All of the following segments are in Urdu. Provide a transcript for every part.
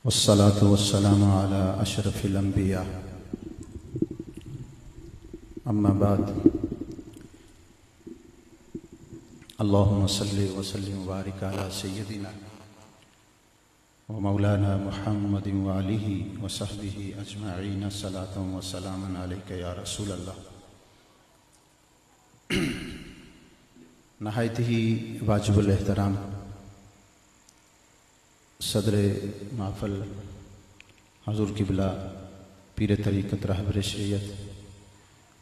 والصلاة والسلام على أشرف الأنبياء أما بعد اللهم صل وسلم وبارك على سيدنا ومولانا محمد وآله وصحبه أجمعين صلاة وسلاما عليك يا رسول اللہ۔ نہایت ہی واجب الاحترام صدر محفل حضور قبلہ پیر طریقت رہبر شریعت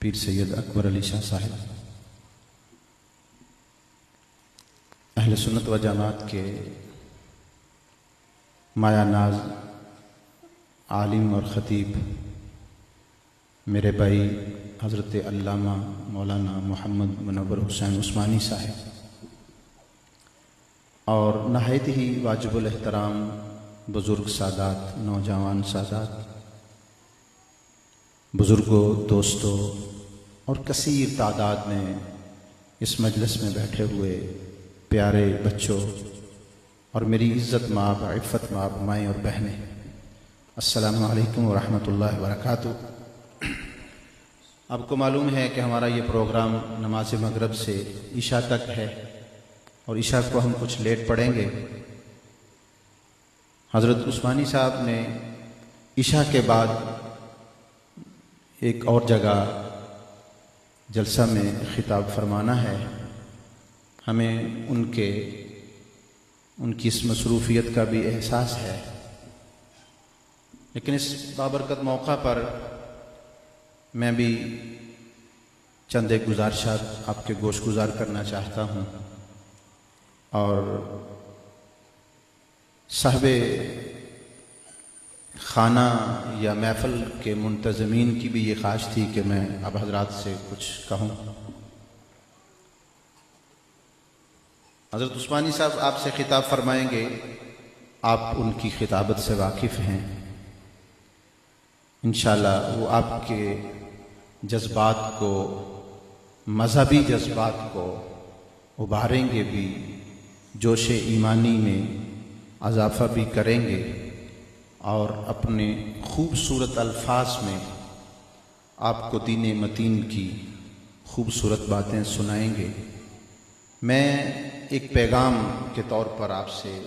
پیر سید اکبر علی شاہ صاحب، اہل سنت و جماعت کے مایہ ناز عالم اور خطیب میرے بھائی حضرت علامہ مولانا محمد منور حسین عثمانی صاحب، اور نہایت ہی واجب الاحترام بزرگ سادات، نوجوان سادات، بزرگوں، دوستوں اور کثیر تعداد میں اس مجلس میں بیٹھے ہوئے پیارے بچوں اور میری عزت مآب، عفت مآب مائیں اور بہنیں، السلام علیکم ورحمۃ اللہ وبرکاتہ۔ آپ کو معلوم ہے کہ ہمارا یہ پروگرام نماز مغرب سے عشاء تک ہے، اور عشاء کو ہم کچھ لیٹ پڑھیں گے۔ حضرت عثمانی صاحب نے عشاء کے بعد ایک اور جگہ جلسہ میں خطاب فرمانا ہے، ہمیں ان کی اس مصروفیت کا بھی احساس ہے، لیکن اس بابرکت موقع پر میں بھی چند ایک گزارشات آپ کے گوش گزار کرنا چاہتا ہوں، اور صاحب خانہ یا محفل کے منتظمین کی بھی یہ خواہش تھی کہ میں اب حضرات سے کچھ کہوں۔ حضرت عثمانی صاحب آپ سے خطاب فرمائیں گے، آپ ان کی خطابت سے واقف ہیں، انشاءاللہ وہ آپ کے جذبات کو، مذہبی جذبات کو ابھاریں گے بھی، جوش ایمانی میں اضافہ بھی کریں گے، اور اپنے خوبصورت الفاظ میں آپ کو دین متین کی خوبصورت باتیں سنائیں گے۔ میں ایک پیغام کے طور پر آپ سے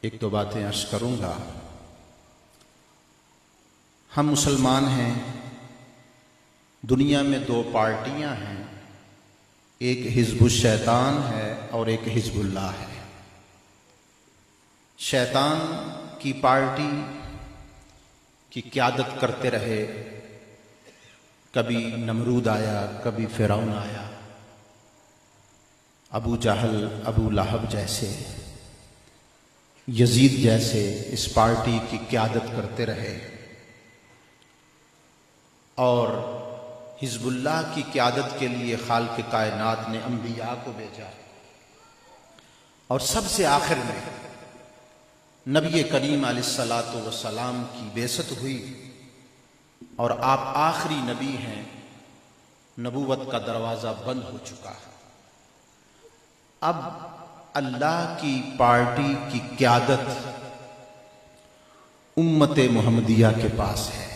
ایک دو باتیں عرض کروں گا۔ ہم مسلمان ہیں، دنیا میں دو پارٹیاں ہیں، ایک حزب الشیطان ہے اور ایک حزب اللہ ہے۔ شیطان کی پارٹی کی قیادت کرتے رہے، کبھی نمرود آیا، کبھی فرعون آیا، ابو جہل، ابو لہب جیسے، یزید جیسے اس پارٹی کی قیادت کرتے رہے، اور حزب اللہ کی قیادت کے لیے خالق کائنات نے انبیاء کو بھیجا، اور سب سے آخر میں نبی کریم علیہ الصلاۃ والسلام کی بعثت ہوئی، اور آپ آخری نبی ہیں، نبوت کا دروازہ بند ہو چکا ہے۔ اب اللہ کی پارٹی کی قیادت امت محمدیہ کے پاس ہے۔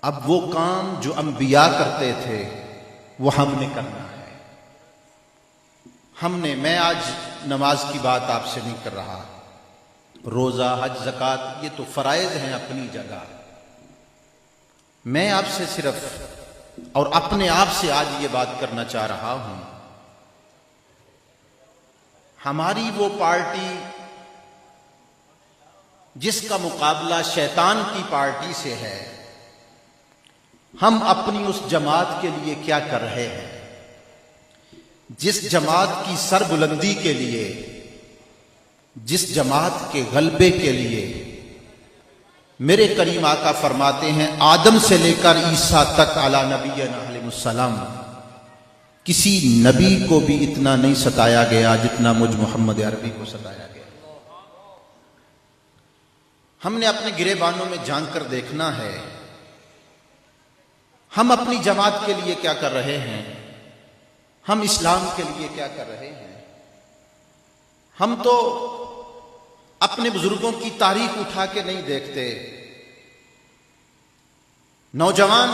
اب وہ کام جو انبیاء کرتے تھے وہ ہم نے کرنا ہے۔ میں آج نماز کی بات آپ سے نہیں کر رہا، روزہ، حج، زکوٰۃ، یہ تو فرائض ہیں اپنی جگہ۔ میں آپ سے صرف اور اپنے آپ سے آج یہ بات کرنا چاہ رہا ہوں، ہماری وہ پارٹی جس کا مقابلہ شیطان کی پارٹی سے ہے، ہم اپنی اس جماعت کے لیے کیا کر رہے ہیں؟ جس جماعت کی سر بلندی کے لیے، جس جماعت کے غلبے کے لیے میرے کریم آقا فرماتے ہیں آدم سے لے کر عیسیٰ تک علی نبینا علیہ السلام کسی نبی کو بھی اتنا نہیں ستایا گیا جتنا مجھ محمد عربی کو ستایا گیا۔ ہم نے اپنے گریبانوں میں جھانک کر دیکھنا ہے، ہم اپنی جماعت کے لیے کیا کر رہے ہیں، ہم اسلام کے لیے کیا کر رہے ہیں۔ ہم تو اپنے بزرگوں کی تاریخ اٹھا کے نہیں دیکھتے. نوجوان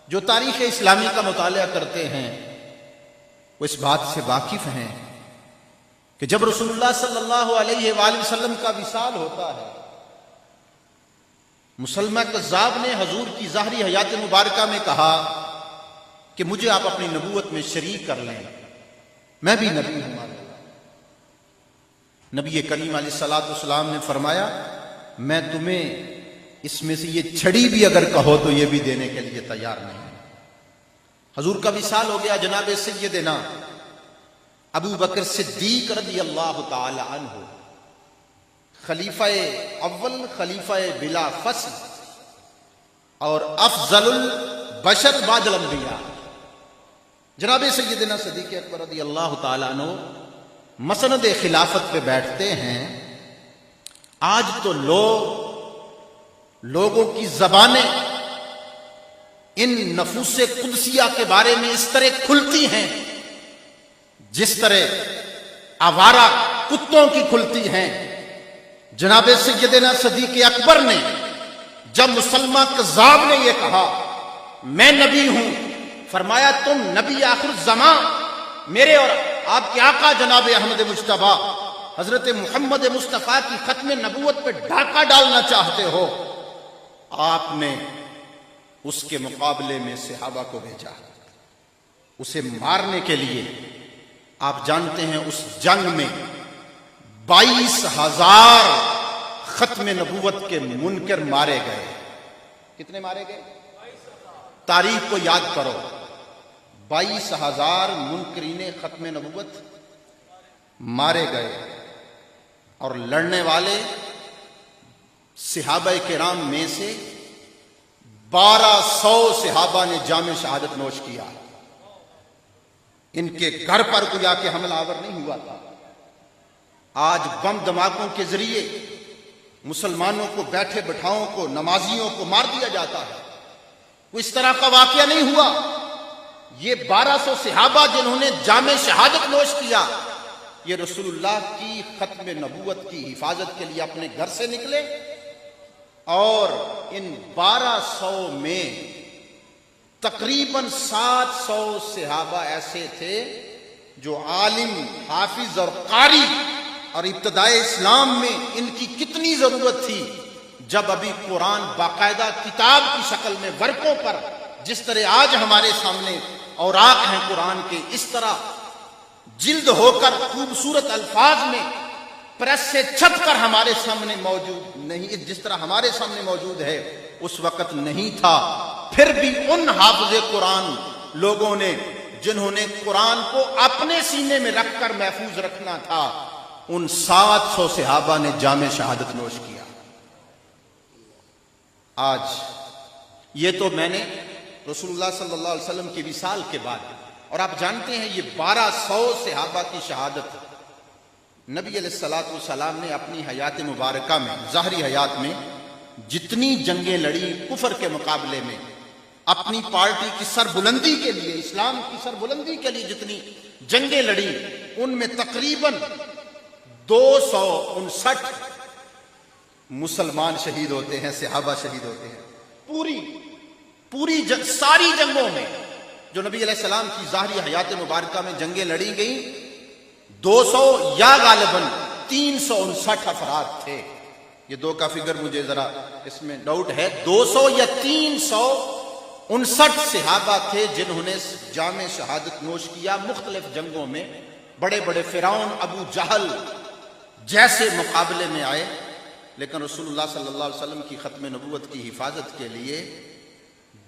جو تاریخ اسلامی کا مطالعہ کرتے ہیں وہ اس بات سے واقف ہیں کہ جب رسول اللہ صلی اللہ علیہ وآلہ وسلم کا وصال ہوتا ہے، مسلمہ کذاب نے حضور کی ظاہری حیات مبارکہ میں کہا کہ مجھے آپ اپنی نبوت میں شریک کر لیں، میں بھی نبی ہوں. نبی کریم علیہ الصلوۃ والسلام نے فرمایا میں تمہیں اس میں سے یہ چھڑی بھی اگر کہو تو یہ بھی دینے کے لیے تیار نہیں. حضور کا وصال ہو گیا. جناب سیدنا ابو بکر صدیق رضی اللہ تعالی عنہ، خلیفہ اول، خلیفہ بلا فصل اور افضل البشر بعد الانبیاء، جناب سیدنا صدیق اکبر رضی اللہ تعالی عنہ مسند خلافت پہ بیٹھتے ہیں. آج تو لوگوں کی زبانیں ان نفوس قدسیہ کے بارے میں اس طرح کھلتی ہیں جس طرح آوارہ کتوں کی کھلتی ہیں. جناب سیدنا صدیق اکبر نے جب مسلمہ کذاب نے یہ کہا میں نبی ہوں، فرمایا تم نبی آخر الزمان میرے اور آپ کے آقا جناب احمد مجتبی حضرت محمد مصطفیٰ کی ختم نبوت پہ ڈاکہ ڈالنا چاہتے ہو. آپ نے اس کے مقابلے میں صحابہ کو بھیجا اسے مارنے کے لیے. آپ جانتے ہیں اس جنگ میں 22,000 ختم نبوت کے منکر مارے گئے. کتنے مارے گئے؟ تاریخ کو یاد کرو. 22,000 منکرین ختم نبوت مارے گئے اور لڑنے والے صحابہ کرام میں سے 1200 صحابہ نے جام شہادت نوش کیا. ان کے گھر پر کوئی آ کے حملہ آور نہیں ہوا تھا. آج بم دھماکوں کے ذریعے مسلمانوں کو، بیٹھے بٹھاؤں کو، نمازیوں کو مار دیا جاتا ہے. کوئی اس طرح کا واقعہ نہیں ہوا. یہ 1200 صحابہ جنہوں نے جام شہادت نوش کیا، یہ رسول اللہ کی ختم نبوت کی حفاظت کے لیے اپنے گھر سے نکلے. اور ان 1200 میں تقریباً 700 صحابہ ایسے تھے جو عالم، حافظ اور قاری. اور ابتدائے اسلام میں ان کی کتنی ضرورت تھی جب ابھی قرآن باقاعدہ کتاب کی شکل میں ورقوں پر، جس طرح آج ہمارے سامنے اوراق ہیں قرآن کے، اس طرح جلد ہو کر خوبصورت الفاظ میں پریس سے چھپ کر ہمارے سامنے موجود نہیں، جس طرح ہمارے سامنے موجود ہے اس وقت نہیں تھا. پھر بھی ان حافظ قرآن لوگوں نے جنہوں نے قرآن کو اپنے سینے میں رکھ کر محفوظ رکھنا تھا، ان 700 صحابہ نے جام شہادت نوش کیا. آج یہ تو میں نے رسول اللہ صلی اللہ علیہ وسلم کے وصال کے بعد، اور آپ جانتے ہیں یہ 1200 صحابہ کی شہادت نبی علیہ الصلوۃ والسلام نے اپنی حیات مبارکہ میں، ظاہری حیات میں جتنی جنگیں لڑی کفر کے مقابلے میں، اپنی پارٹی کی سربلندی کے لیے، اسلام کی سربلندی کے لیے جتنی جنگیں لڑی، ان میں تقریباً 259 مسلمان شہید ہوتے ہیں، صحابہ شہید ہوتے ہیں. پوری ساری جنگوں میں جو نبی علیہ السلام کی ظاہری حیات مبارکہ میں جنگیں لڑی گئیں، 200 یا غالباً 359 افراد تھے. یہ دو کا فگر مجھے ذرا اس میں ڈاؤٹ ہے. 200 یا 359 صحابہ تھے جنہوں نے جام شہادت نوش کیا مختلف جنگوں میں. بڑے بڑے فرعون، ابو جہل جیسے مقابلے میں آئے، لیکن رسول اللہ صلی اللہ علیہ وسلم کی ختم نبوت کی حفاظت کے لیے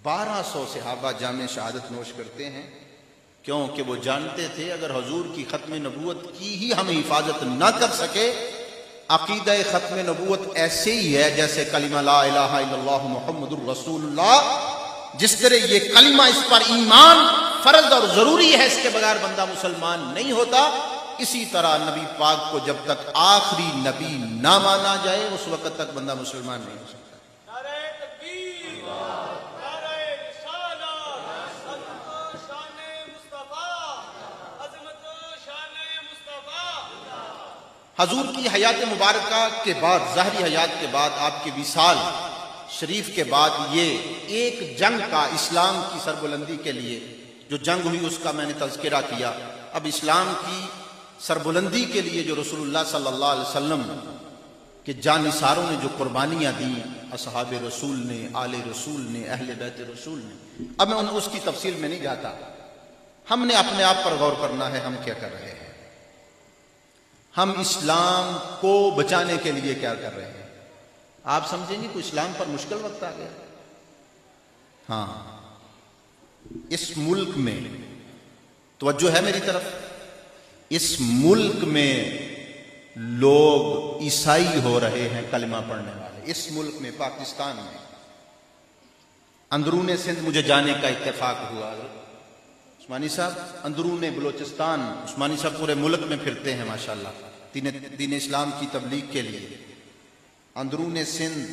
1200 صحابہ جام شہادت نوش کرتے ہیں. کیونکہ وہ جانتے تھے اگر حضور کی ختم نبوت کی ہی ہم حفاظت نہ کر سکے، عقیدہ ختم نبوت ایسے ہی ہے جیسے کلمہ لا الہ الا اللہ محمد الرسول اللہ. جس طرح یہ کلمہ، اس پر ایمان فرض اور ضروری ہے، اس کے بغیر بندہ مسلمان نہیں ہوتا، اسی طرح نبی پاک کو جب تک آخری نبی نہ مانا جائے اس وقت تک بندہ مسلمان نہیں ہو سکتا. حضور کی حیات مبارکہ کے بعد، ظاہری حیات کے بعد، آپ کے وصال شریف کے بعد، یہ ایک جنگ کا اسلام کی سربلندی کے لیے جو جنگ ہوئی اس کا میں نے تذکرہ کیا. اب اسلام کی سربلندی کے لیے جو رسول اللہ صلی اللہ علیہ وسلم کے جانثاروں نے جو قربانیاں دیں، اصحاب رسول نے، آل رسول نے، اہل بیت رسول نے، اب میں اس کی تفصیل میں نہیں جاتا. ہم نے اپنے آپ پر غور کرنا ہے، ہم کیا کر رہے ہیں، ہم اسلام کو بچانے کے لیے کیا کر رہے ہیں. آپ سمجھیں گے کہ اسلام پر مشکل وقت آ گیا. ہاں، اس ملک میں توجہ ہے میری طرف، اس ملک میں لوگ عیسائی ہو رہے ہیں کلمہ پڑھنے والے. اس ملک میں، پاکستان میں، اندرون سندھ مجھے جانے کا اتفاق ہوا. عثمانی صاحب اندرون بلوچستان، عثمانی صاحب پورے ملک میں پھرتے ہیں ماشاءاللہ دین اسلام کی تبلیغ کے لیے. اندرون سندھ،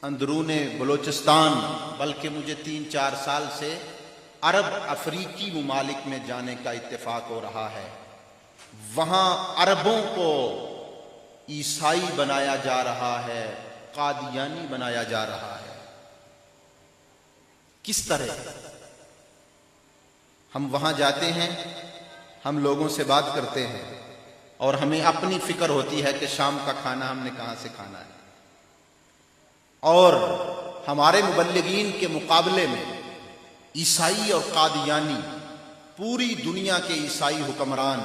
اندرون بلوچستان، بلکہ مجھے 3-4 سال سے عرب افریقی ممالک میں جانے کا اتفاق ہو رہا ہے. وہاں عربوں کو عیسائی بنایا جا رہا ہے، قادیانی بنایا جا رہا ہے. کس طرح؟ ہم وہاں جاتے ہیں، ہم لوگوں سے بات کرتے ہیں اور ہمیں اپنی فکر ہوتی ہے کہ شام کا کھانا ہم نے کہاں سے کھانا ہے، اور ہمارے مبلغین کے مقابلے میں عیسائی اور قادیانی، پوری دنیا کے عیسائی حکمران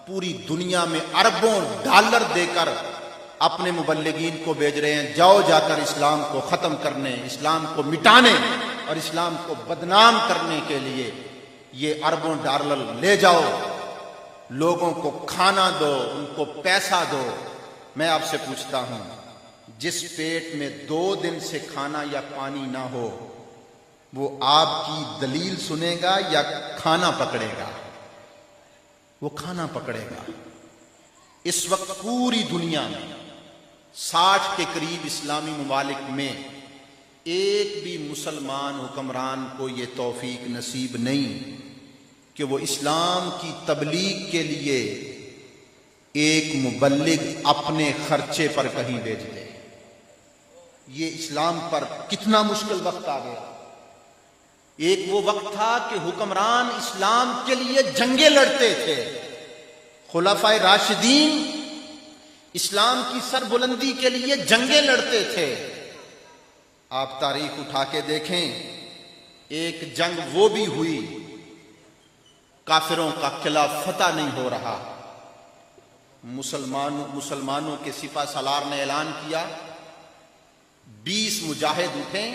پوری دنیا میں اربوں ڈالر دے کر اپنے مبلغین کو بھیج رہے ہیں، جاؤ جا کر اسلام کو ختم کرنے، اسلام کو مٹانے اور اسلام کو بدنام کرنے کے لیے یہ اربوں ڈالر لے جاؤ، لوگوں کو کھانا دو، ان کو پیسہ دو. میں آپ سے پوچھتا ہوں، جس پیٹ میں 2 دن سے کھانا یا پانی نہ ہو، وہ آپ کی دلیل سنے گا یا کھانا پکڑے گا؟ وہ کھانا پکڑے گا. اس وقت پوری دنیا میں 60 کے قریب اسلامی ممالک میں ایک بھی مسلمان حکمران کو یہ توفیق نصیب نہیں کہ وہ اسلام کی تبلیغ کے لیے ایک مبلغ اپنے خرچے پر کہیں بھیج دے. یہ اسلام پر کتنا مشکل وقت آ گیا. ایک وہ وقت تھا کہ حکمران اسلام کے لیے جنگیں لڑتے تھے، خلفائے راشدین اسلام کی سربلندی کے لیے جنگیں لڑتے تھے. آپ تاریخ اٹھا کے دیکھیں، ایک جنگ وہ بھی ہوئی، کافروں کا قلعہ فتح نہیں ہو رہا، مسلمانوں کے سپہ سالار نے اعلان کیا 20 مجاہد اٹھیں،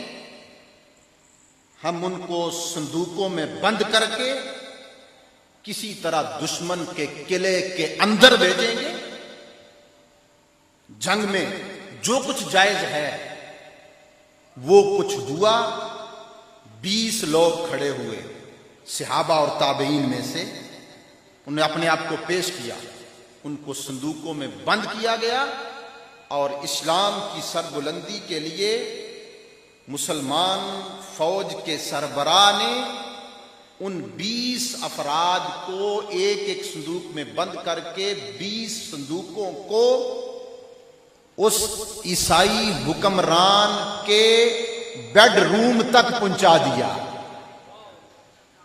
ہم ان کو صندوقوں میں بند کر کے کسی طرح دشمن کے قلعے کے اندر بھیجیں گے. جنگ میں جو کچھ جائز ہے وہ کچھ ہوا. 20 لوگ کھڑے ہوئے صحابہ اور تابعین میں سے، انہوں نے اپنے آپ کو پیش کیا، ان کو صندوقوں میں بند کیا گیا اور اسلام کی سربلندی کے لیے مسلمان فوج کے سربراہ نے ان 20 افراد کو ایک ایک صندوق میں بند کر کے 20 صندوقوں کو اس عیسائی حکمران کے بیڈ روم تک پہنچا دیا.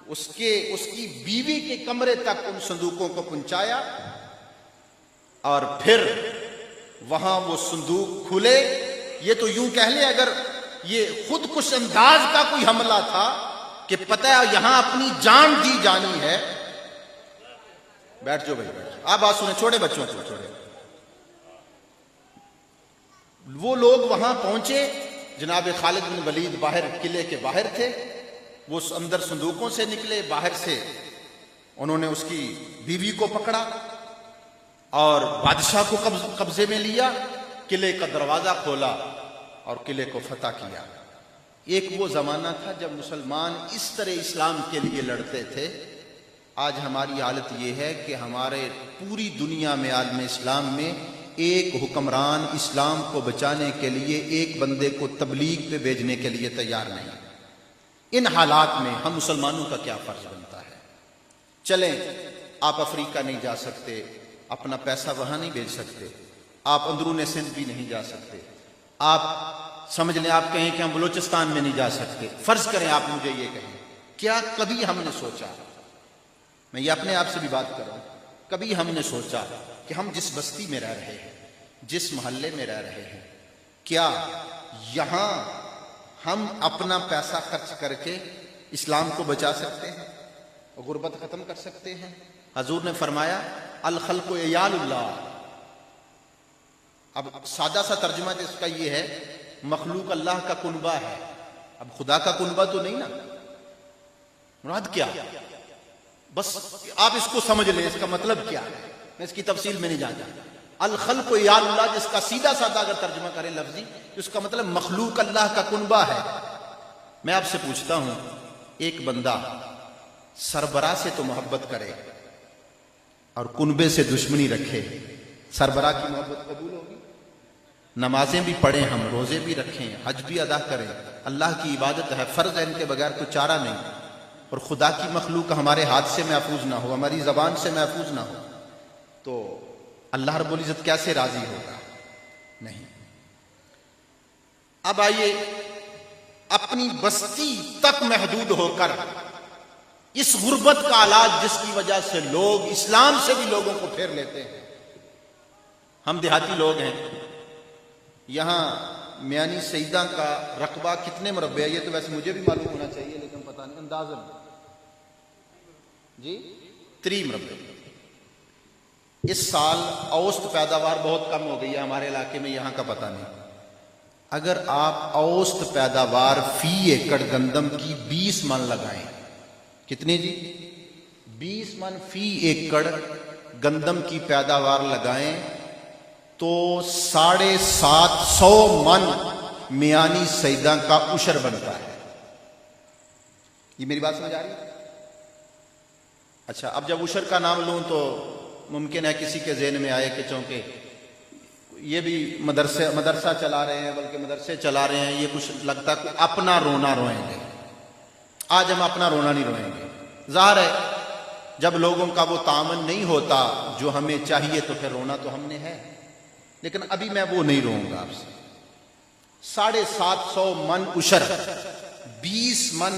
اس کی بیوی کے کمرے تک ان صندوقوں کو پہنچایا اور پھر وہاں وہ صندوق کھلے. یہ تو یوں کہہ لیں اگر یہ خود کش انداز کا کوئی حملہ تھا کہ پتہ ہے یہاں اپنی جان دی جانی ہے. بیٹھ جاؤ بھائی، بیٹھ جاؤ. آپ بات سنیں، چھوڑے بچوں کو چھوڑے. وہ لوگ وہاں پہنچے، جناب خالد بن ولید باہر قلعے کے باہر تھے، وہ اندر صندوقوں سے نکلے، باہر سے انہوں نے اس کی بیوی کو پکڑا اور بادشاہ کو قبضے میں لیا، قلعے کا دروازہ کھولا اور قلعے کو فتح کیا. ایک وہ زمانہ تھا جب مسلمان اس طرح اسلام کے لیے لڑتے تھے. آج ہماری حالت یہ ہے کہ ہمارے پوری دنیا میں، عالم اسلام میں، ایک حکمران اسلام کو بچانے کے لیے ایک بندے کو تبلیغ پہ بھیجنے کے لیے تیار نہیں. ان حالات میں ہم مسلمانوں کا کیا فرض بنتا ہے؟ چلیں، آپ افریقہ نہیں جا سکتے، اپنا پیسہ وہاں نہیں بھیج سکتے، آپ اندرون سندھ بھی نہیں جا سکتے، آپ سمجھ لیں آپ کہیں کہ ہم بلوچستان میں نہیں جا سکتے، فرض کریں آپ مجھے یہ کہیں، کیا کبھی ہم نے سوچا، میں یہ اپنے آپ سے بھی بات کر رہا ہوں، کبھی ہم نے سوچا کہ ہم جس بستی میں رہ رہے ہیں، جس محلے میں رہ رہے ہیں، کیا یہاں ہم اپنا پیسہ خرچ کر کے اسلام کو بچا سکتے ہیں اور غربت ختم کر سکتے ہیں؟ حضور نے فرمایا الخلق عیال اللہ. اب سادہ سا ترجمہ اس کا یہ ہے، مخلوق اللہ کا کنبہ ہے. اب خدا کا کنبہ تو نہیں نا، مراد کیا؟ بس آپ اس کو سمجھ لیں، اس کا مطلب کیا ہے، میں اس کی تفصیل میں نہیں جانا. الخلق عیال اللہ جس کا سیدھا سادہ اگر ترجمہ کریں لفظی تو اس کا مطلب مخلوق اللہ کا کنبہ ہے. میں آپ سے پوچھتا ہوں، ایک بندہ سربراہ سے تو محبت کرے اور کنبے سے دشمنی رکھے، سربراہ کی محبت قبول ہوگی؟ نمازیں بھی پڑھیں، ہم روزے بھی رکھیں، حج بھی ادا کریں، اللہ کی عبادت ہے، فرض ہے، ان کے بغیر کوئی چارہ نہیں، اور خدا کی مخلوق ہمارے ہاتھ سے محفوظ نہ ہو، ہماری زبان سے محفوظ نہ ہو، تو اللہ رب العزت کیسے راضی ہوگا؟ نہیں. اب آئیے اپنی بستی تک محدود ہو کر اس غربت کا علاج جس کی وجہ سے لوگ اسلام سے بھی لوگوں کو پھیر لیتے ہیں. ہم دیہاتی لوگ ہیں، یہاں میانی سیدہ کا رقبہ کتنے مربع ہے؟ یہ تو ویسے مجھے بھی معلوم ہونا چاہیے لیکن پتہ نہیں، اندازاً جی 3 مربع. اس سال اوسط پیداوار بہت کم ہو گئی ہے ہمارے علاقے میں، یہاں کا پتہ نہیں. اگر آپ اوسط پیداوار فی ایکڑ گندم کی 20 من لگائیں، کتنی جی؟ 20 من فی ایکڑ گندم کی پیداوار لگائیں تو 750 من میانی سیدہ کا عشر بنتا ہے. یہ میری بات سمجھ آ رہی ہے؟ اچھا، اب جب عشر کا نام لوں تو ممکن ہے کسی کے ذہن میں آئے کہ چونکہ یہ بھی مدرسہ چلا رہے ہیں، بلکہ مدرسے چلا رہے ہیں، یہ کچھ لگتا کہ اپنا رونا روئیں گے. آج ہم اپنا رونا نہیں روئیں گے. ظاہر ہے جب لوگوں کا وہ تعاون نہیں ہوتا جو ہمیں چاہیے تو پھر رونا تو ہم نے ہے، لیکن ابھی میں وہ نہیں روؤں گا آپ سے. 750 من عشر 20 من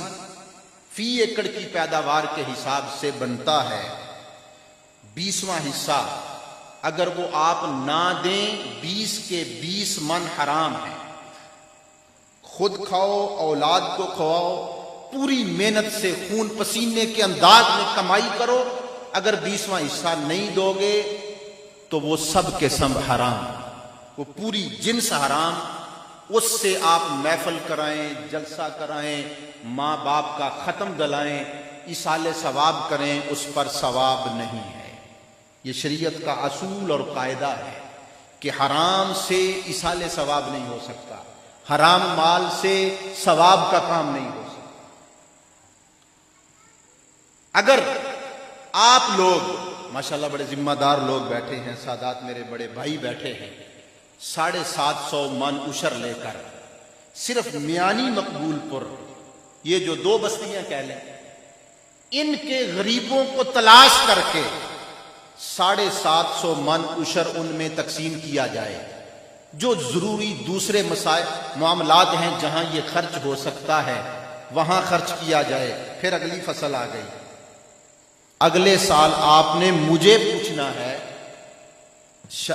فی ایکڑ کی پیداوار کے حساب سے بنتا ہے. 20واں حصہ اگر وہ آپ نہ دیں، 20 کے 20 من حرام ہے. خود کھاؤ، اولاد کو کھواؤ، پوری محنت سے خون پسینے کے انداز میں کمائی کرو، اگر 20واں حصہ نہیں دو گے تو وہ سب کے سب حرام، وہ پوری جنس حرام. اس سے آپ محفل کرائیں، جلسہ کرائیں، ماں باپ کا ختم دلائیں، ایصال ثواب کریں، اس پر ثواب نہیں ہے. یہ شریعت کا اصول اور قاعدہ ہے کہ حرام سے ایصال ثواب نہیں ہو سکتا، حرام مال سے ثواب کا کام نہیں ہو سکتا. اگر آپ لوگ ماشاءاللہ بڑے ذمہ دار لوگ بیٹھے ہیں، سادات میرے بڑے بھائی بیٹھے ہیں، 750 من عشر لے کر صرف میانی مقبول پور، یہ جو 2 بستیاں کہہ لیں، ان کے غریبوں کو تلاش کر کے 750 من عشر ان میں تقسیم کیا جائے. جو ضروری دوسرے مسائل معاملات ہیں جہاں یہ خرچ ہو سکتا ہے وہاں خرچ کیا جائے. پھر اگلی فصل آ گئی، اگلے سال آپ نے مجھے پوچھنا ہے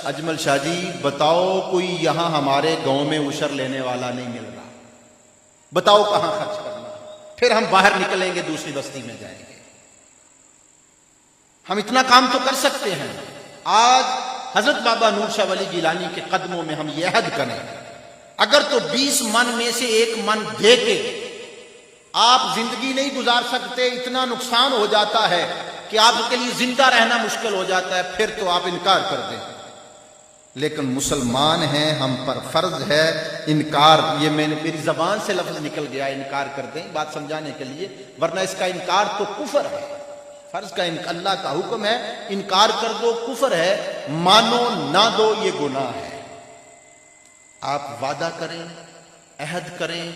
اجمل شاہ جی بتاؤ کوئی یہاں ہمارے گاؤں میں عشر لینے والا نہیں مل رہا، بتاؤ کہاں خرچ کرنا. پھر ہم باہر نکلیں گے، دوسری بستی میں جائیں گے. ہم اتنا کام تو کر سکتے ہیں. آج حضرت بابا نور شاہ ولی گیلانی کے قدموں میں ہم یہ عہد کریں، اگر تو 20 من میں سے 1 من دے کے آپ زندگی نہیں گزار سکتے، اتنا نقصان ہو جاتا ہے کہ آپ کے لیے زندہ رہنا مشکل ہو جاتا ہے، پھر تو آپ انکار کر دیں. لیکن مسلمان ہیں، ہم پر فرض ہے انکار. یہ میری زبان سے لفظ نکل گیا، انکار کر دیں، بات سمجھانے کے لیے، ورنہ اس کا انکار تو کفر ہے. فرض کا اللہ کا حکم ہے انکار کر دو، کفر ہے. مانو نہ دو، یہ گناہ ہے. آپ وعدہ کریں، عہد کریں،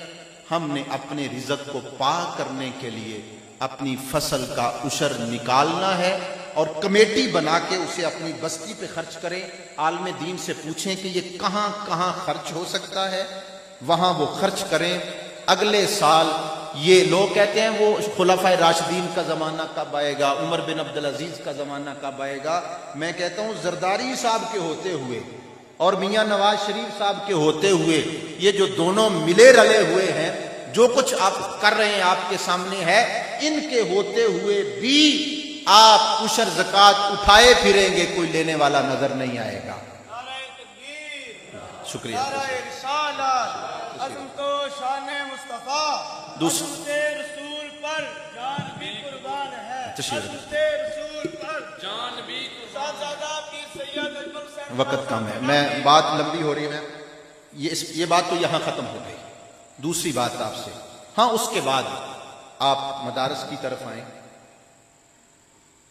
ہم نے اپنے رزق کو پاک کرنے کے لیے اپنی فصل کا عشر نکالنا ہے اور کمیٹی بنا کے اسے اپنی بستی پہ خرچ کریں، عالم دین سے پوچھیں کہ یہ کہاں کہاں خرچ ہو سکتا ہے، وہاں وہ خرچ کریں۔ اگلے سال یہ لوگ کہتے ہیں وہ خلفائے راشدین کا زمانہ کب آئے گا، عمر بن عبدالعزیز کا زمانہ کب آئے گا؟ میں کہتا ہوں زرداری صاحب کے ہوتے ہوئے اور میاں نواز شریف صاحب کے ہوتے ہوئے، یہ جو دونوں ملے رلے ہوئے ہیں، جو کچھ آپ کر رہے ہیں آپ کے سامنے ہے، ان کے ہوتے ہوئے بھی آپ عشر زکوٰۃ اٹھائے پھریں گے، کوئی لینے والا نظر نہیں آئے گا۔ شکریہ۔ عظمت و شان مصطفیٰ، عظمت رسول پر جان بھی قربان ہے، عظمت رسول پر جان بھی قربان ہے۔ وقت کم ہے، میں بات لمبی ہو رہی ہے، یہ بات تو یہاں ختم ہو گئی۔ دوسری بات آپ سے، ہاں اس کے بعد آپ مدارس کی طرف آئیں۔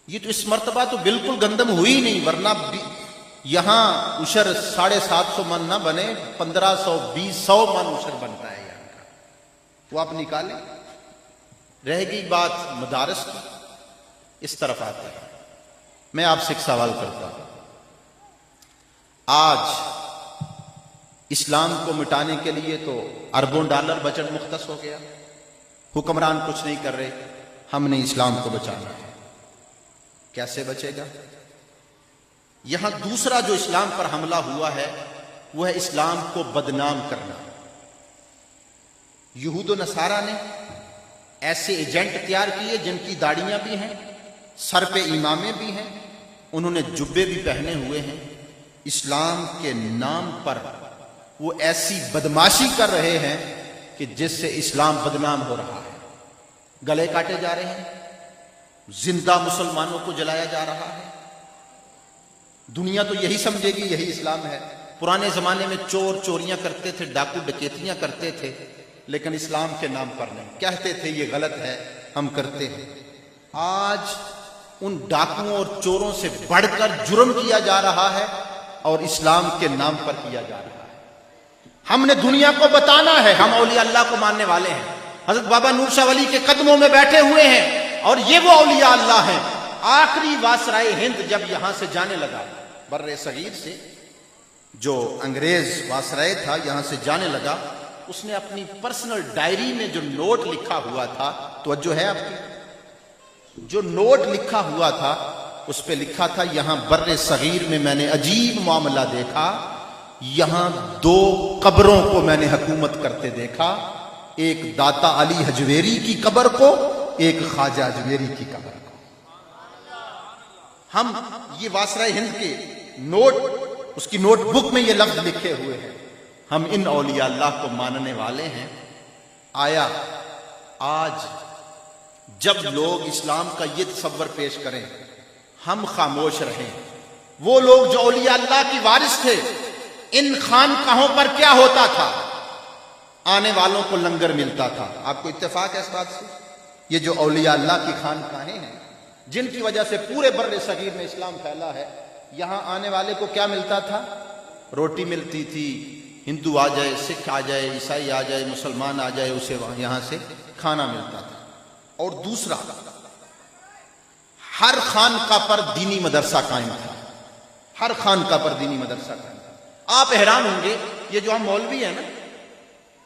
یہ تو اس مرتبہ تو بالکل گندم ہوئی نہیں، ورنہ یہاں عشر 750 من نہ بنے، 1500 2000 من عشر بنتا ہے یہاں کا، وہ آپ نکالیں۔ رہ گئی بات مدارس کی، اس طرف آتے ہیں۔ میں آپ سے ایک سوال کرتا ہوں، آج اسلام کو مٹانے کے لیے تو اربوں ڈالر بجٹ مختص ہو گیا، حکمران کچھ نہیں کر رہے، ہم نے اسلام کو بچانا ہے۔ کیسے بچے گا؟ یہاں دوسرا جو اسلام پر حملہ ہوا ہے وہ ہے اسلام کو بدنام کرنا۔ یہود و نصارہ نے ایسے ایجنٹ تیار کیے جن کی داڑیاں بھی ہیں، سر پہ امامے بھی ہیں، انہوں نے جبے بھی پہنے ہوئے ہیں، اسلام کے نام پر وہ ایسی بدماشی کر رہے ہیں کہ جس سے اسلام بدنام ہو رہا ہے۔ گلے کاٹے جا رہے ہیں، زندہ مسلمانوں کو جلایا جا رہا ہے۔ دنیا تو یہی سمجھے گی یہی اسلام ہے۔ پرانے زمانے میں چور چوریاں کرتے تھے، ڈاکو ڈکیتیاں کرتے تھے، لیکن اسلام کے نام پر نہیں، کہتے تھے یہ غلط ہے ہم کرتے ہیں۔ آج ان ڈاکوؤں اور چوروں سے بڑھ کر جرم کیا جا رہا ہے اور اسلام کے نام پر کیا جا رہا ہے۔ ہم نے دنیا کو بتانا ہے ہم اولیاء اللہ کو ماننے والے ہیں، حضرت بابا نور شاہ ولی کے قدموں میں بیٹھے ہوئے ہیں، اور یہ وہ اولیاء اللہ ہیں۔ آخری واسرائے ہند جب یہاں سے جانے لگا، بر صغیر سے جو انگریز واسرائے تھا یہاں سے جانے لگا، اس نے اپنی پرسنل ڈائری میں جو نوٹ لکھا ہوا تھا، توجہ ہے آپ کی، جو نوٹ لکھا ہوا تھا اس پہ لکھا تھا یہاں بر صغیر میں میں نے عجیب معاملہ دیکھا، یہاں 2 قبروں کو میں نے حکومت کرتے دیکھا، ایک داتا علی حجویری کی قبر کو، ایک خواجہ حجویری کی قبر کو۔ ہم یہ واسرائے ہند کے نوٹ، اس کی نوٹ بک میں یہ لفظ لکھے ہوئے ہیں، ہم ان اولیاء اللہ کو ماننے والے ہیں۔ آیا آج جب لوگ اسلام کا یہ تصور پیش کریں ہم خاموش رہیں؟ وہ لوگ جو اولیاء اللہ کی وارث تھے، ان خانقاہوں پر کیا ہوتا تھا؟ آنے والوں کو لنگر ملتا تھا۔ آپ کو اتفاق ہے اس بات سے؟ یہ جو اولیاء اللہ کی خانقاہیں ہیں جن کی وجہ سے پورے بر صغیر میں اسلام پھیلا ہے، یہاں آنے والے کو کیا ملتا تھا؟ روٹی ملتی تھی، ہندو آ جائے، سکھ آ جائے، عیسائی آ جائے، مسلمان آ جائے، اسے یہاں سے کھانا ملتا تھا۔ اور دوسرا، ہر خانقاہ پر دینی مدرسہ قائم تھا، ہر خانقاہ پر دینی مدرسہ قائم تھا۔ آپ حیران ہوں گے، یہ جو ہم مولوی ہیں نا،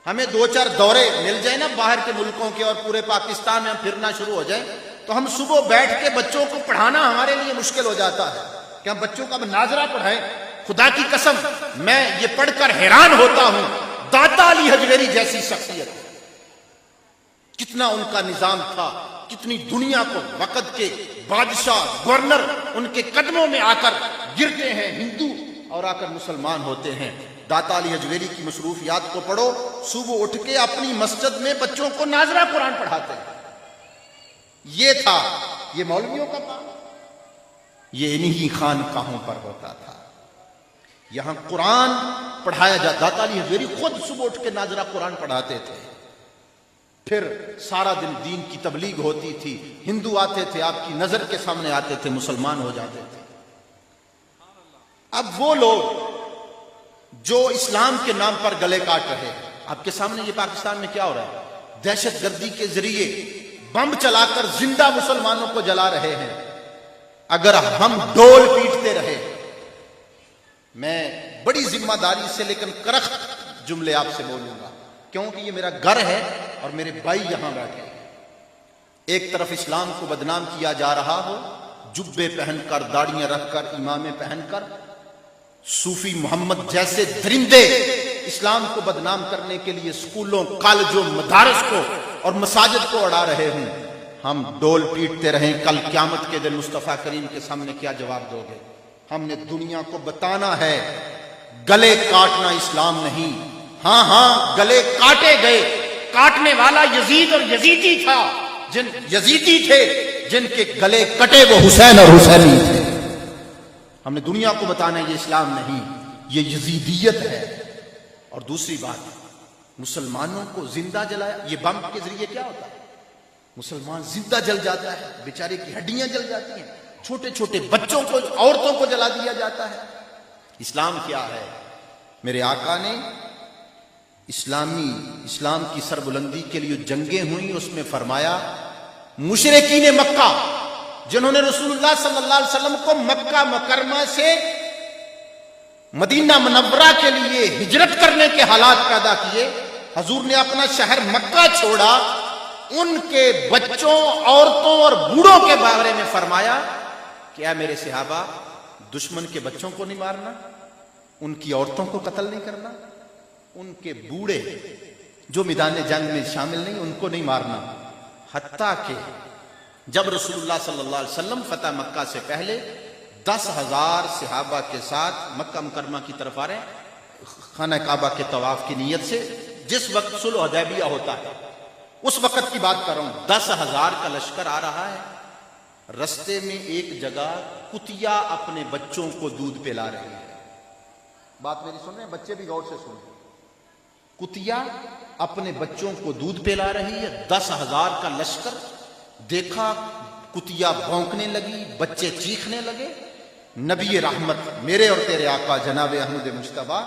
ہمیں 2-4 دورے مل جائیں نا باہر کے ملکوں کے اور پورے پاکستان میں ہم پھرنا شروع ہو جائیں، تو ہم صبح بیٹھ کے بچوں کو پڑھانا ہمارے لیے مشکل ہو جاتا ہے کہ ہم بچوں کا ناظرہ پڑھائیں۔ خدا کی قسم میں یہ پڑھ کر حیران ہوتا ہوں، داتا علی حجویری جیسی شخصیت، کتنا ان کا نظام تھا، کتنی دنیا کو وقت کے بادشاہ گورنر ان کے قدموں میں آ کر گرتے ہیں ہندو اور آ کر مسلمان ہوتے ہیں۔ داتا علی حجویری کی مصروفیات کو پڑھو، صبح اٹھ کے اپنی مسجد میں بچوں کو ناظرہ قرآن پڑھاتے ہیں۔ یہ تھا، یہ مولویوں کا کام، یہ انہی خانقاہوں پر ہوتا تھا۔ یہاں قرآن پڑھایا جاتا، داتا علی حجویری خود صبح اٹھ کے ناظرہ قرآن پڑھاتے تھے، پھر سارا دن دین کی تبلیغ ہوتی تھی، ہندو آتے تھے آپ کی نظر کے سامنے آتے تھے، مسلمان ہو جاتے تھے۔ اب وہ لوگ جو اسلام کے نام پر گلے کاٹ رہے ہیں، آپ کے سامنے یہ پاکستان میں کیا ہو رہا ہے؟ دہشت گردی کے ذریعے بم چلا کر زندہ مسلمانوں کو جلا رہے ہیں۔ اگر ہم ڈول پیٹتے رہے، میں بڑی ذمہ داری سے لیکن کرخت جملے آپ سے بولوں گا، کیونکہ یہ میرا گھر ہے اور میرے بھائی یہاں بیٹھے ہیں۔ ایک طرف اسلام کو بدنام کیا جا رہا ہو، جبے پہن کر، داڑیاں رکھ کر، امامے پہن کر، صوفی محمد جیسے درندے اسلام کو بدنام کرنے کے لیے اسکولوں، کالجوں، مدارس کو اور مساجد کو اڑا رہے ہوں، ہم ڈول پیٹتے رہیں، کل قیامت کے دن مصطفیٰ کریم کے سامنے کیا جواب دو گے؟ ہم نے دنیا کو بتانا ہے گلے کاٹنا اسلام نہیں۔ ہاں گلے کاٹے گئے، کاٹنے والا یزید اور یزیدی تھا، یزیدی تھے جن کے گلے کٹے وہ حسین اور حسینی تھے۔ ہم نے دنیا کو بتانا ہے یہ اسلام نہیں، یہ یزیدیت ہے۔ اور دوسری بات، مسلمانوں کو زندہ جلایا، یہ بم کے ذریعے کیا ہوتا ہے؟ مسلمان زندہ جل جاتا ہے، بیچارے کی ہڈیاں جل جاتی ہیں، چھوٹے چھوٹے بچوں کو، عورتوں کو جلا دیا جاتا ہے۔ اسلام کیا ہے؟ میرے آقا نے اسلام کی سربلندی کے لیے جنگیں ہوئیں، اس میں فرمایا مشرکین مکہ جنہوں نے رسول اللہ صلی اللہ علیہ وسلم کو مکہ مکرمہ سے مدینہ منورہ کے لیے ہجرت کرنے کے حالات پیدا کیے، حضور نے اپنا شہر مکہ چھوڑا، ان کے بچوں، عورتوں اور بوڑھوں کے بارے میں فرمایا کہ اے میرے صحابہ، دشمن کے بچوں کو نہیں مارنا، ان کی عورتوں کو قتل نہیں کرنا، ان کے بوڑھے جو میدان جنگ میں شامل نہیں ان کو نہیں مارنا۔ حتیٰ کہ جب رسول اللہ صلی اللہ علیہ وسلم فتح مکہ سے پہلے 10,000 صحابہ کے ساتھ مکہ مکرمہ کی طرف آ رہے ہیں خانہ کعبہ کے طواف کی نیت سے، جس وقت صلح حدیبیہ ہوتا ہے اس وقت کی بات کر رہا ہوں، 10,000 کا لشکر آ رہا ہے، رستے میں ایک جگہ کتیا اپنے بچوں کو دودھ پلا رہی ہے۔ بات میری سن رہے ہیں بچے بھی غور سے سن رہے ہیں، کتیا اپنے بچوں کو دودھ پلا رہی ہے، 10,000 کا لشکر، دیکھا کتیا بھونکنے لگی، بچے چیخنے لگے، نبی رحمت میرے اور تیرے آقا جناب احمد مجتبیٰ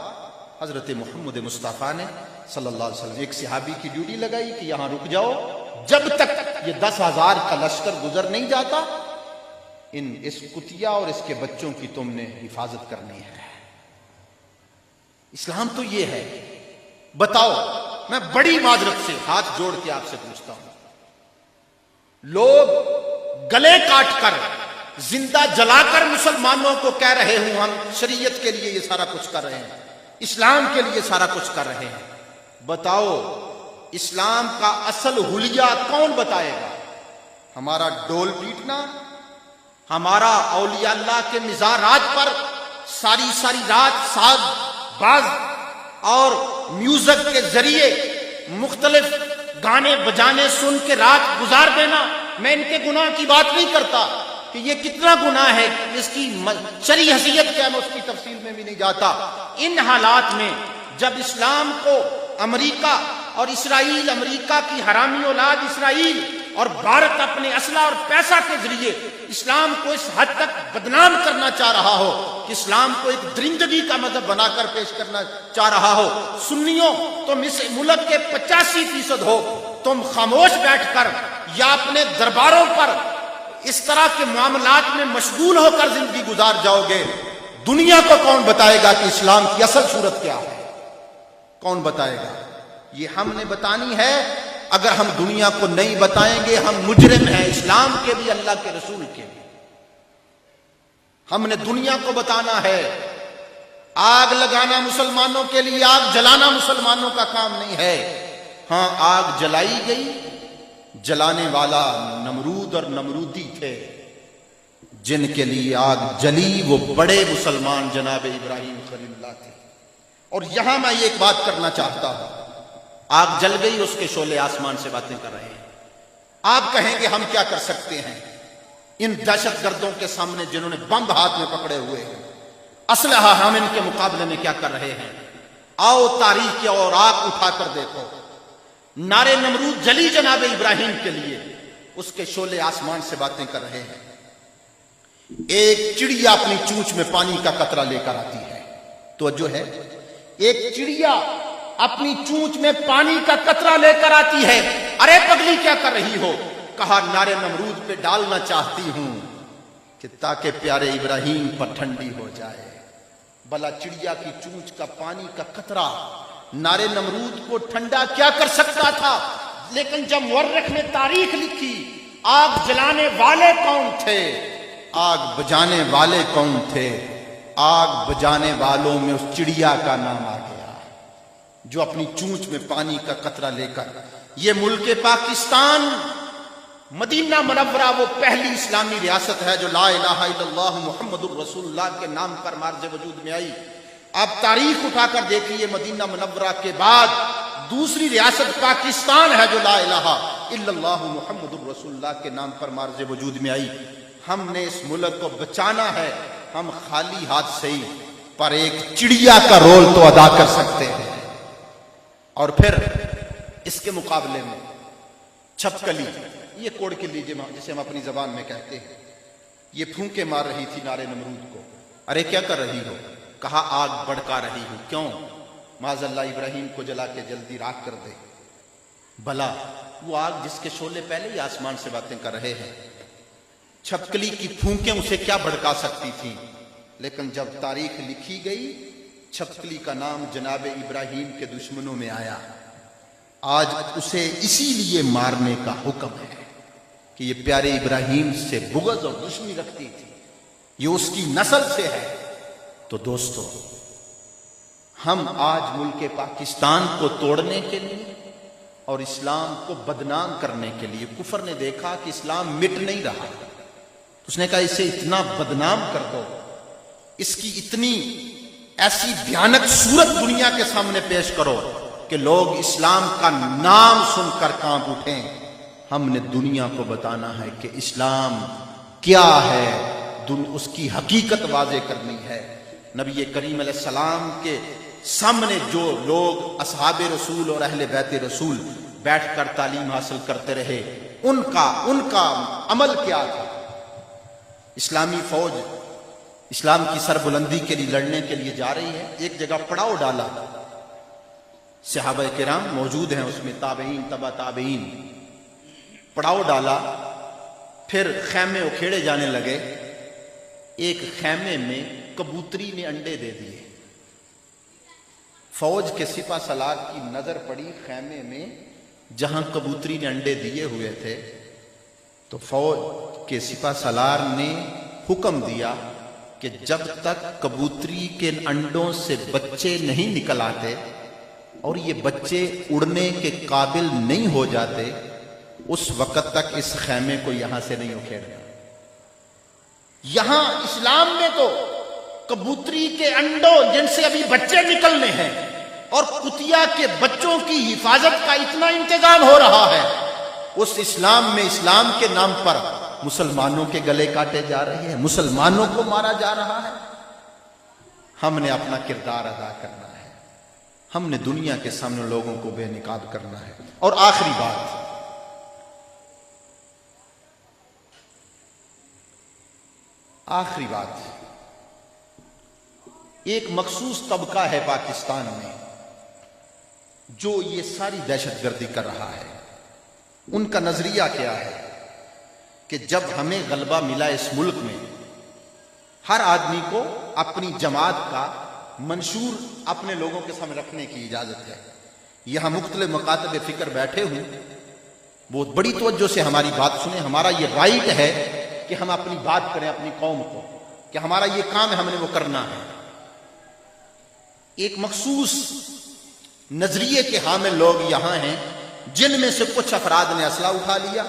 حضرت محمد مصطفیٰ نے صلی اللہ علیہ وسلم ایک صحابی کی ڈیوٹی لگائی کہ یہاں رک جاؤ، جب تک یہ 10,000 کا لشکر گزر نہیں جاتا اس کتیا اور اس کے بچوں کی تم نے حفاظت کرنی ہے۔ اسلام تو یہ ہے۔ بتاؤ، میں بڑی معذرت سے ہاتھ جوڑ کے آپ سے پوچھتا ہوں، لوگ گلے کاٹ کر، زندہ جلا کر مسلمانوں کو کہہ رہے ہوں ہم شریعت کے لیے یہ سارا کچھ کر رہے ہیں، اسلام کے لیے سارا کچھ کر رہے ہیں، بتاؤ اسلام کا اصل حلیہ کون بتائے گا؟ ہمارا ڈول پیٹنا، ہمارا اولیاء اللہ کے مزارات پر ساری رات ساز باز اور میوزک کے ذریعے مختلف گانے بجانے سن کے رات گزار دینا۔ میں ان کے گناہ کی بات نہیں کرتا کہ یہ کتنا گناہ ہے، اس کی شرعی حیثیت کیا ہے، میں اس کی تفصیل میں بھی نہیں جاتا۔ ان حالات میں جب اسلام کو امریکہ اور اسرائیل، امریکہ کی حرامی اولاد اسرائیل اور بھارت اپنے اسلحہ اور پیسہ کے ذریعے اسلام کو اس حد تک بدنام کرنا چاہ رہا ہو کہ اسلام کو ایک درندگی کا مذہب بنا کر پیش کرنا چاہ رہا ہو، سنیوں تم اس ملک کے 85% ہو، تم خاموش بیٹھ کر یا اپنے درباروں پر اس طرح کے معاملات میں مشغول ہو کر زندگی گزار جاؤ گے، دنیا کو کون بتائے گا کہ اسلام کی اصل صورت کیا ہے؟ کون بتائے گا؟ یہ ہم نے بتانی ہے۔ اگر ہم دنیا کو نہیں بتائیں گے ہم مجرم ہیں، اسلام کے بھی، اللہ کے رسول کے بھی۔ ہم نے دنیا کو بتانا ہے۔ آگ لگانا مسلمانوں کے لیے، آگ جلانا مسلمانوں کا کام نہیں ہے۔ ہاں آگ جلائی گئی، جلانے والا نمرود اور نمرودی تھے، جن کے لیے آگ جلی وہ بڑے مسلمان جناب ابراہیم خلیل اللہ تھے۔ اور یہاں میں یہ ایک بات کرنا چاہتا ہوں، آگ جل گئی، اس کے شعلے آسمان سے باتیں کر رہے ہیں۔ آپ کہیں گے ہم کیا کر سکتے ہیں ان دہشت گردوں کے سامنے جنہوں نے بم ہاتھ میں پکڑے ہوئے ہیں، اسلحہ، ہم ان کے مقابلے میں کیا کر رہے ہیں؟ آؤ تاریخ کے اوراق اٹھا کر دیکھو، نارے نمرود جلی جناب ابراہیم کے لیے، اس کے شعلے آسمان سے باتیں کر رہے ہیں۔ ایک چڑیا اپنی چونچ میں پانی کا قطرہ لے کر آتی ہے، توجہ ہے، ایک چڑیا اپنی چونچ میں پانی کا قطرہ لے کر آتی ہے۔ ارے پگلی کیا کر رہی ہو؟ کہا نارے نمرود پہ ڈالنا چاہتی ہوں۔ کہ تاکہ پیارے ابراہیم پر ٹھنڈی ہو جائے. بلا چڑیا کی چونچ کا پانی کا قطرہ نارے نمرود کو ٹھنڈا کیا کر سکتا تھا؟ لیکن جب مورخ نے تاریخ لکھی، آگ جلانے والے کون تھے، آگ بجانے والے کون تھے، آگ بجانے والوں میں اس چڑیا کا نام آ گیا جو اپنی چونچ میں پانی کا قطرہ لے کر یہ ملک پاکستان مدینہ منورہ وہ پہلی اسلامی ریاست ہے جو لا الہ الا اللہ محمد الرسول اللہ کے نام پر مارز وجود میں آئی. آپ تاریخ اٹھا کر دیکھیے، مدینہ منورہ کے بعد دوسری ریاست پاکستان ہے جو لا الہ الا اللہ محمد الرسول اللہ کے نام پر مارز وجود میں آئی. ہم نے اس ملک کو بچانا ہے، ہم خالی ہاتھ سے ہی پر ایک چڑیا کا رول تو ادا کر سکتے ہیں. اور پھر اس کے مقابلے میں چھپکلی، یہ کوڑ کے لیجیے جسے ہم اپنی زبان میں کہتے ہیں، یہ پھونکے مار رہی تھی نارے نمرود کو. ارے کیا کر رہی ہو؟ کہا آگ بڑھکا رہی ہوں. کیوں؟ معاذ اللہ ابراہیم کو جلا کے جلدی راکھ کر دے. بلا وہ آگ جس کے شعلے پہلے ہی آسمان سے باتیں کر رہے ہیں، چھپکلی کی پھونکیں اسے کیا بھڑکا سکتی تھی؟ لیکن جب تاریخ لکھی گئی، چھپکلی کا نام جناب ابراہیم کے دشمنوں میں آیا. آج اسے اسی لیے مارنے کا حکم ہے کہ یہ پیارے ابراہیم سے بغض اور دشمنی رکھتی تھی، یہ اس کی نسل سے ہے. تو دوستو، ہم آج ملک پاکستان کو توڑنے کے لیے اور اسلام کو بدنام کرنے کے لیے، کفر نے دیکھا کہ اسلام مٹ نہیں رہا، اس نے کہا اسے اتنا بدنام کر دو، اس کی اتنی ایسی بھیانک صورت دنیا کے سامنے پیش کرو کہ لوگ اسلام کا نام سن کر کانپ اٹھیں. ہم نے دنیا کو بتانا ہے کہ اسلام کیا ہے، اس کی حقیقت واضح کرنی ہے. نبی کریم علیہ السلام کے سامنے جو لوگ اصحاب رسول اور اہل بیت رسول بیٹھ کر تعلیم حاصل کرتے رہے، ان کا عمل کیا تھا؟ اسلامی فوج اسلام کی سربلندی کے لیے لڑنے کے لیے جا رہی ہے، ایک جگہ پڑاؤ ڈالا، صحابہ کرام موجود ہیں اس میں، تابعین تبع تابعین، پڑاؤ ڈالا، پھر خیمے اکھیڑے جانے لگے. ایک خیمے میں کبوتری نے انڈے دے دیے. فوج کے سپہ سالار کی نظر پڑی خیمے میں جہاں کبوتری نے انڈے دیے ہوئے تھے، تو فوج کے سپہ سالار نے حکم دیا کہ جب تک کبوتری کے انڈوں سے بچے نہیں نکل آتے اور یہ بچے اڑنے کے قابل نہیں ہو جاتے، اس وقت تک اس خیمے کو یہاں سے نہیں اکھیڑنا. یہاں اسلام میں تو کبوتری کے انڈوں جن سے ابھی بچے نکلنے ہیں اور کتیا کے بچوں کی حفاظت کا اتنا انتظام ہو رہا ہے، اس اسلام میں اسلام کے نام پر مسلمانوں کے گلے کاٹے جا رہے ہیں، مسلمانوں کو مارا جا رہا ہے. ہم نے اپنا کردار ادا کرنا ہے، ہم نے دنیا کے سامنے لوگوں کو بے نقاب کرنا ہے. اور آخری بات، ایک مخصوص طبقہ ہے پاکستان میں جو یہ ساری دہشت گردی کر رہا ہے. ان کا نظریہ کیا ہے کہ جب ہمیں غلبہ ملا اس ملک میں، ہر آدمی کو اپنی جماعت کا منشور اپنے لوگوں کے سامنے رکھنے کی اجازت ہے. یہاں مختلف مکاتب فکر بیٹھے ہوئے، بہت بڑی توجہ سے ہماری بات سنیں. ہمارا یہ رائٹ ہے کہ ہم اپنی بات کریں اپنی قوم کو، کہ ہمارا یہ کام ہے، ہم نے وہ کرنا ہے. ایک مخصوص نظریے کے حامل لوگ یہاں ہیں، جن میں سے کچھ افراد نے اسلحہ اٹھا لیا،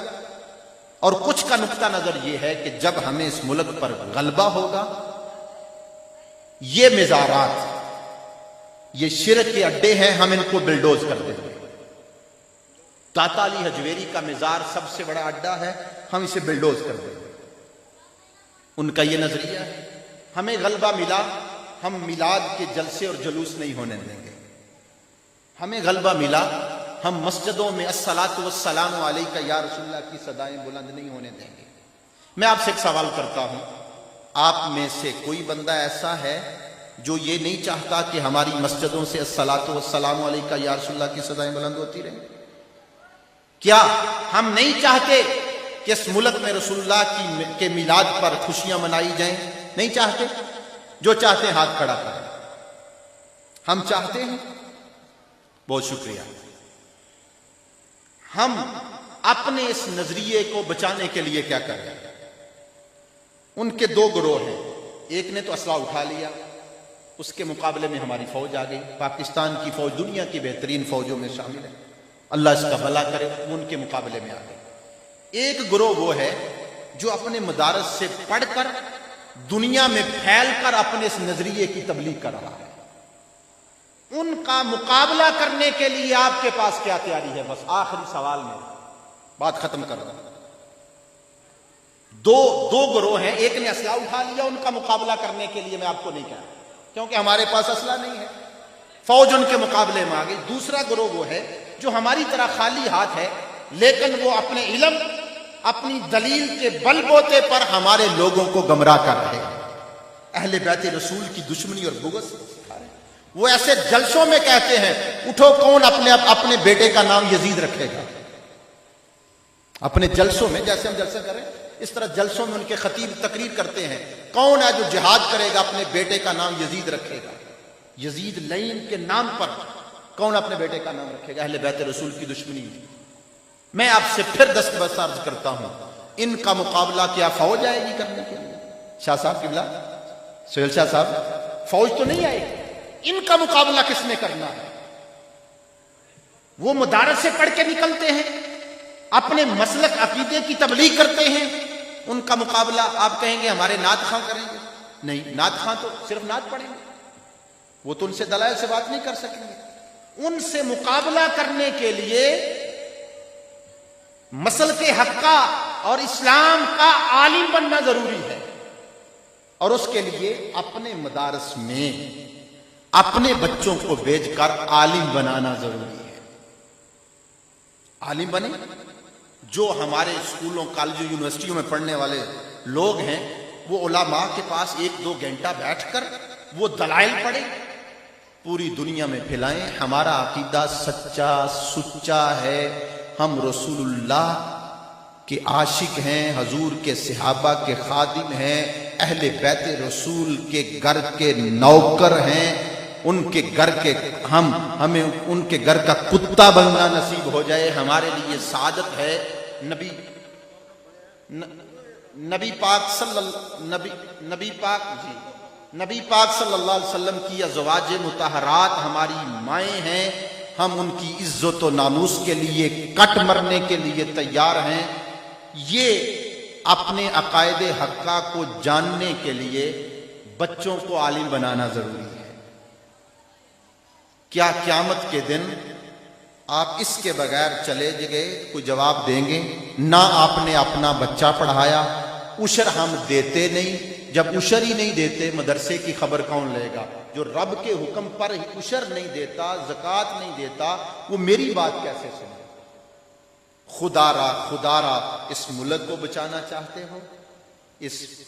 اور کچھ کا نقطہ نظر یہ ہے کہ جب ہمیں اس ملک پر غلبہ ہوگا، یہ مزارات، یہ شرک کے اڈے ہیں، ہم ان کو بلڈوز کر دیں گے. داتا علی حجویری کا مزار سب سے بڑا اڈا ہے، ہم اسے بلڈوز کر دیں گے. ان کا یہ نظریہ ہے. ہمیں غلبہ ملا، ہم میلاد کے جلسے اور جلوس نہیں ہونے دیں گے. ہمیں غلبہ ملا، ہم مسجدوں میں الصلاۃ والسلام علیک یا رسول اللہ کی صدائیں بلند نہیں ہونے دیں گے. میں آپ سے ایک سوال کرتا ہوں، آپ میں سے کوئی بندہ ایسا ہے جو یہ نہیں چاہتا کہ ہماری مسجدوں سے الصلاۃ والسلام علیک یا رسول اللہ کی صدائیں بلند ہوتی رہیں؟ کیا ہم نہیں چاہتے کہ اس ملک میں رسول اللہ کے میلاد پر خوشیاں منائی جائیں؟ نہیں چاہتے؟ جو چاہتے ہیں ہاتھ کھڑا کریں۔ ہم چاہتے ہیں؟ بہت شکریہ۔ ہم اپنے اس نظریے کو بچانے کے لیے کیا کریں؟ ان کے دو گروہ ہیں، ایک نے تو اسلحہ اٹھا لیا، اس کے مقابلے میں ہماری فوج آ گئی۔ پاکستان کی فوج دنیا کی بہترین فوجوں میں شامل ہے، اللہ اس کا بھلا کرے، وہ ان کے مقابلے میں آ گئی۔ ایک گروہ وہ ہے جو اپنے مدارس سے پڑھ کر دنیا میں پھیل کر اپنے اس نظریے کی تبلیغ کر رہا ہے۔ ان کا مقابلہ کرنے کے لیے آپ کے پاس کیا تیاری ہے؟ بس آخری سوال میں بات ختم کر رہا ہوں۔ دو گروہ ہیں، ایک نے اسلحہ اٹھا لیا، ان کا مقابلہ کرنے کے لیے میں آپ کو نہیں کہہ رہا کیونکہ ہمارے پاس اسلحہ نہیں ہے، فوج ان کے مقابلے میں آ گئی۔ دوسرا گروہ وہ ہے جو ہماری طرح خالی ہاتھ ہے، لیکن وہ اپنے علم، اپنی دلیل کے بل بوتے پر ہمارے لوگوں کو گمراہ کر رہے ہیں، اہل بیت رسول کی دشمنی اور بغض سکھا رہے ہیں۔ وہ ایسے جلسوں میں کہتے ہیں اٹھو کون اپنے بیٹے کا نام یزید رکھے گا؟ اپنے جلسوں میں، جیسے ہم جلسہ کریں اس طرح جلسوں میں ان کے خطیب تقریر کرتے ہیں، کون ہے جو جہاد کرے گا اپنے بیٹے کا نام یزید رکھے گا؟ یزید لعین کے نام پر کون اپنے بیٹے کا نام رکھے گا؟ اہل بیت رسول کی دشمنی۔ میں آپ سے پھر دستبرد عرض کرتا ہوں، ان کا مقابلہ کیا فوج آئے گی کرنے کے لیے؟ شاہ صاحب قبلہ، سہیل شاہ صاحب، فوج تو نہیں آئے گی، ان کا مقابلہ کس نے کرنا ہے؟ وہ مدارس سے پڑھ کے نکلتے ہیں، اپنے مسلک عقیدے کی تبلیغ کرتے ہیں، ان کا مقابلہ آپ کہیں گے ہمارے نعت خواں کریں گے؟ نہیں، نعت خواں تو صرف نعت پڑھیں گے، وہ تو ان سے دلائل سے بات نہیں کر سکیں گے۔ ان سے مقابلہ کرنے کے لیے مسلک حق کا اور اسلام کا عالم بننا ضروری ہے، اور اس کے لیے اپنے مدارس میں اپنے بچوں کو بھیج کر عالم بنانا ضروری ہے۔ عالم بنے، جو ہمارے اسکولوں، کالجوں، یونیورسٹیوں میں پڑھنے والے لوگ ہیں، وہ علماء کے پاس 1-2 گھنٹہ بیٹھ کر وہ دلائل پڑھیں، پوری دنیا میں پھیلائیں ہمارا عقیدہ سچا سچا ہے، ہم رسول اللہ کے عاشق ہیں، حضور کے صحابہ کے خادم ہیں، اہل بیت رسول کے گھر کے نوکر ہیں، ان کے گھر کے ہمیں ان کے گھر کا کتا بننا نصیب ہو جائے، ہمارے لیے سعادت ہے۔ نبی پاک صلی اللہ علیہ وسلم کی ازواج مطہرات ہماری مائیں ہیں، ہم ان کی عزت و ناموس کے لیے کٹ مرنے کے لیے تیار ہیں۔ یہ اپنے عقائد حقہ کو جاننے کے لیے بچوں کو عالم بنانا ضروری ہے۔ کیا قیامت کے دن آپ اس کے بغیر چلے گئے کوئی جواب دیں گے؟ نہ آپ نے اپنا بچہ پڑھایا، عشر ہم دیتے نہیں، جب عشر ہی نہیں دیتے مدرسے کی خبر کون لے گا؟ جو رب کے حکم پر عشر نہیں دیتا، زکوٰۃ نہیں دیتا، وہ میری بات کیسے سنے؟ خدا را اس ملک کو بچانا چاہتے ہو،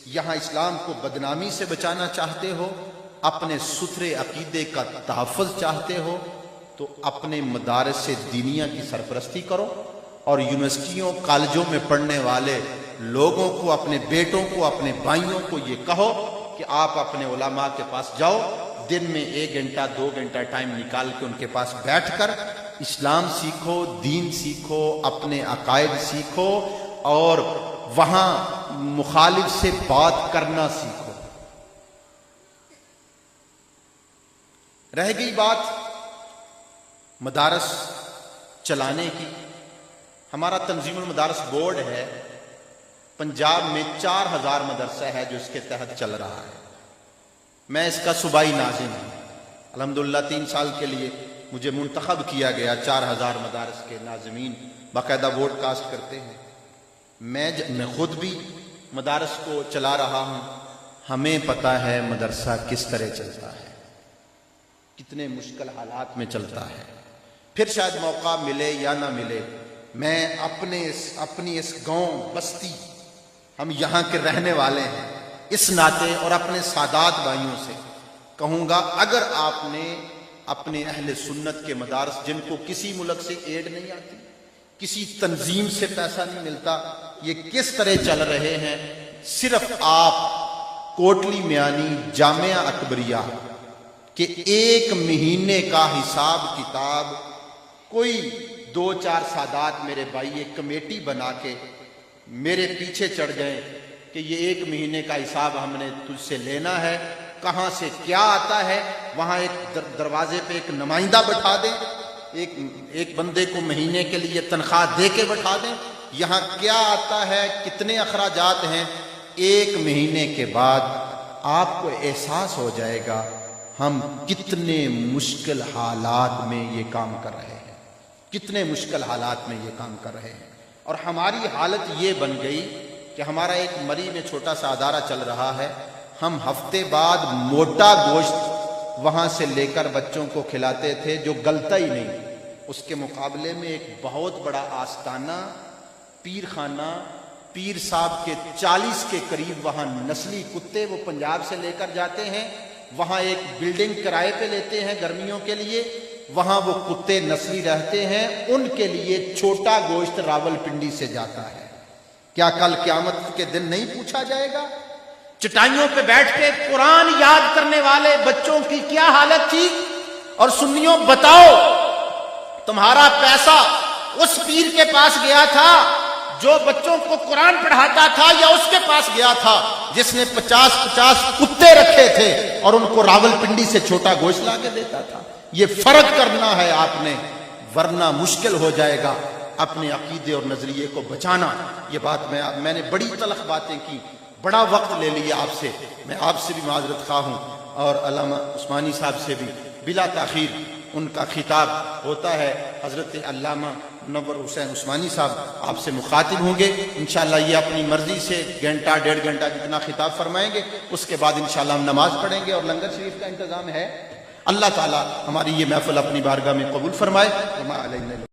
یہاں اسلام کو بدنامی سے بچانا چاہتے ہو، اپنے ستھرے عقیدے کا تحفظ چاہتے ہو، تو اپنے مدارس دینیہ کی سرپرستی کرو، اور یونیورسٹیوں کالجوں میں پڑھنے والے لوگوں کو، اپنے بیٹوں کو، اپنے بھائیوں کو یہ کہو کہ آپ اپنے علماء کے پاس جاؤ، دن میں 1 گھنٹہ 2 گھنٹہ ٹائم نکال کے ان کے پاس بیٹھ کر اسلام سیکھو، دین سیکھو، اپنے عقائد سیکھو، اور وہاں مخالف سے بات کرنا سیکھو۔ رہ گئی بات مدارس چلانے کی، ہمارا تنظیم المدارس بورڈ ہے، پنجاب میں 4000 مدرسہ ہے جو اس کے تحت چل رہا ہے۔ میں اس کا صوبائی ناظم ہوں، الحمدللہ 3 سال کے لیے مجھے منتخب کیا گیا، 4000 مدارس کے ناظمین باقاعدہ ووٹ کاسٹ کرتے ہیں۔ میں خود بھی مدارس کو چلا رہا ہوں، ہمیں پتہ ہے مدرسہ کس طرح چلتا ہے، کتنے مشکل حالات میں چلتا ہے۔ پھر شاید موقع ملے یا نہ ملے، میں اپنی اس گاؤں بستی، ہم یہاں کے رہنے والے ہیں، اس ناطے اور اپنے سادات بھائیوں سے کہوں گا، اگر آپ نے اپنے اہل سنت کے مدارس، جن کو کسی ملک سے ایڈ نہیں آتی، کسی تنظیم سے پیسہ نہیں ملتا، یہ کس طرح چل رہے ہیں، صرف آپ کوٹلی میانی جامعہ اکبریہ کہ 1 مہینے کا حساب کتاب کوئی 2-4 سادات میرے بھائی ایک کمیٹی بنا کے میرے پیچھے چڑھ جائیں کہ یہ 1 مہینے کا حساب ہم نے تجھ سے لینا ہے، کہاں سے کیا آتا ہے، وہاں ایک دروازے پہ ایک نمائندہ بٹھا دیں، ایک بندے کو مہینے کے لیے تنخواہ دے کے بٹھا دیں، یہاں کیا آتا ہے، کتنے اخراجات ہیں، 1 مہینے کے بعد آپ کو احساس ہو جائے گا ہم کتنے مشکل حالات میں یہ کام کر رہے ہیں، کتنے مشکل حالات میں یہ کام کر رہے ہیں۔ اور ہماری حالت یہ بن گئی کہ ہمارا ایک مری میں چھوٹا سا ادارہ چل رہا ہے، ہم ہفتے بعد موٹا گوشت وہاں سے لے کر بچوں کو کھلاتے تھے جو گلتا ہی نہیں، اس کے مقابلے میں ایک بہت بڑا آستانہ، پیر خانہ، پیر صاحب کے 40 کے قریب وہاں نسلی کتے وہ پنجاب سے لے کر جاتے ہیں، وہاں ایک بلڈنگ کرائے پہ لیتے ہیں گرمیوں کے لیے، وہاں وہ کتے نسلی رہتے ہیں، ان کے لیے چھوٹا گوشت راول پنڈی سے جاتا ہے۔ کیا کل قیامت کے دن نہیں پوچھا جائے گا؟ چٹائیوں پہ بیٹھ کے قرآن یاد کرنے والے بچوں کی کیا حالت تھی؟ اور سنیوں بتاؤ، تمہارا پیسہ اس پیر کے پاس گیا تھا جو بچوں کو قرآن پڑھاتا تھا، یا اس کے پاس گیا تھا جس نے 50 کتے رکھے تھے اور ان کو راول پنڈی سے چھوٹا گوشت لا کے دیتا تھا؟ یہ فرق کرنا ہے آپ نے، ورنہ مشکل ہو جائے گا اپنے عقیدے اور نظریے کو بچانا۔ یہ بات میں نے بڑی تلخ باتیں کی، بڑا وقت لے لیا آپ سے، میں آپ سے بھی معذرت خواہ ہوں، اور علامہ عثمانی صاحب سے بھی بلا تاخیر ان کا خطاب ہوتا ہے۔ حضرت علامہ منور حسین عثمانی صاحب آپ سے مخاطب ہوں گے، انشاءاللہ یہ اپنی مرضی سے 1-1.5 گھنٹہ جتنا خطاب فرمائیں گے، اس کے بعد انشاءاللہ ہم نماز پڑھیں گے اور لنگر شریف کا انتظام ہے۔ اللہ تعالی ہماری یہ محفل اپنی بارگاہ میں قبول فرمائے۔ وما علینا